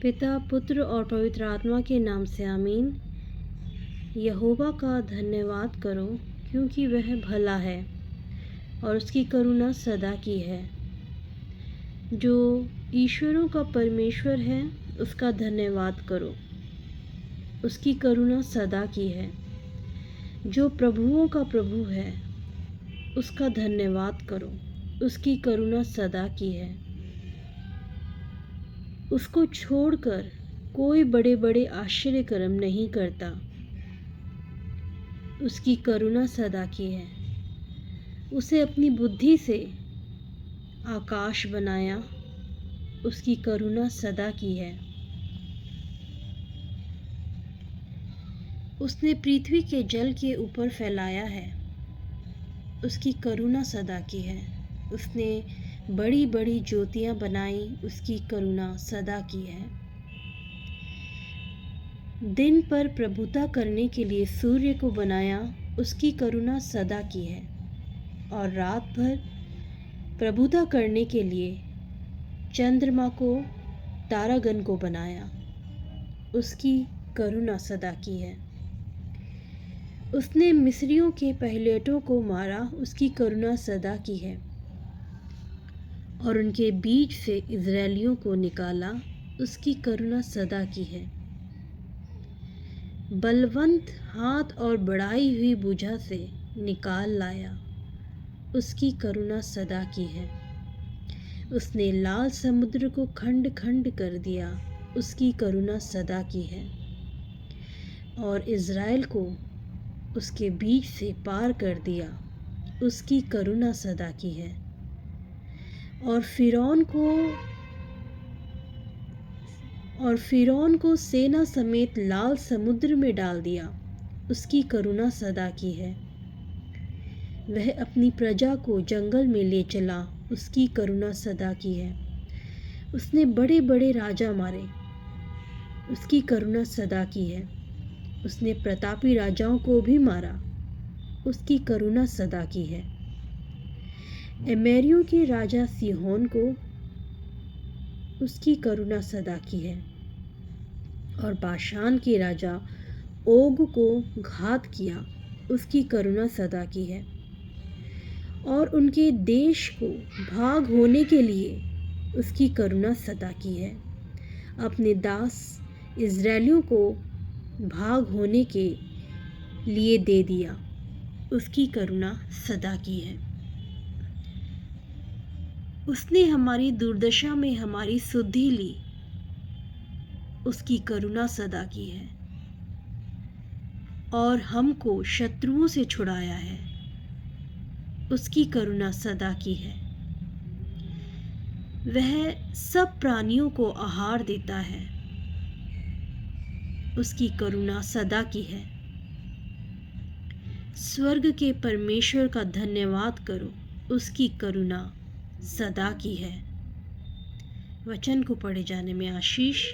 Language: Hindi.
पिता, पुत्र और पवित्र आत्मा के नाम से आमीन। यहोवा का धन्यवाद करो, क्योंकि वह भला है और उसकी करुणा सदा की है। जो ईश्वरों का परमेश्वर है, उसका धन्यवाद करो, उसकी करुणा सदा की है। जो प्रभुओं का प्रभु है, उसका धन्यवाद करो, उसकी करुणा सदा की है। उसको छोड़कर कोई बड़े बड़े आश्चर्य कर्म नहीं करता, उसकी करुणा सदा की है। उसे अपनी बुद्धि से आकाश बनाया, उसकी करुणा सदा की है। उसने पृथ्वी के जल के ऊपर फैलाया है, उसकी करुणा सदा की है। उसने बड़ी बड़ी ज्योतियां बनाई, उसकी करुणा सदा की है। दिन पर प्रभुता करने के लिए सूर्य को बनाया, उसकी करुणा सदा की है। और रात भर प्रभुता करने के लिए चंद्रमा को, तारागण को बनाया, उसकी करुणा सदा की है। उसने मिस्रियों के पहिलौठों को मारा, उसकी करुणा सदा की है। और उनके बीच से इज़राइलियों को निकाला, उसकी करुणा सदा की है। बलवंत हाथ और बढ़ाई हुई भुजा से निकाल लाया, उसकी करुणा सदा की है। उसने लाल समुद्र को खंड खंड कर दिया, उसकी करुणा सदा की है। और इज़राइल को उसके बीच से पार कर दिया, उसकी करुणा सदा की है। और फिरौन को सेना समेत लाल समुद्र में डाल दिया, उसकी करुणा सदा की है। वह अपनी प्रजा को जंगल में ले चला, उसकी करुणा सदा की है। उसने बड़े बड़े राजा मारे, उसकी करुणा सदा की है। उसने प्रतापी राजाओं को भी मारा, उसकी करुणा सदा की है। एमोरियों के राजा सीहोन को, उसकी करुणा सदा की है। और बाशान के राजा ओग को घात किया, उसकी करुणा सदा की है। और उनके देश को भाग होने के लिए उसकी करुणा सदा की है। अपने दास इज़राइलियों को भाग होने के लिए दे दिया, उसकी करुणा सदा की है। उसने हमारी दुर्दशा में हमारी सुधि ली, उसकी करुणा सदा की है। और हमको शत्रुओं से छुड़ाया है, उसकी करुणा सदा की है। वह सब प्राणियों को आहार देता है, उसकी करुणा सदा की है। स्वर्ग के परमेश्वर का धन्यवाद करो, उसकी करुणा सदा की है। वचन को पढ़े जाने में आशीष।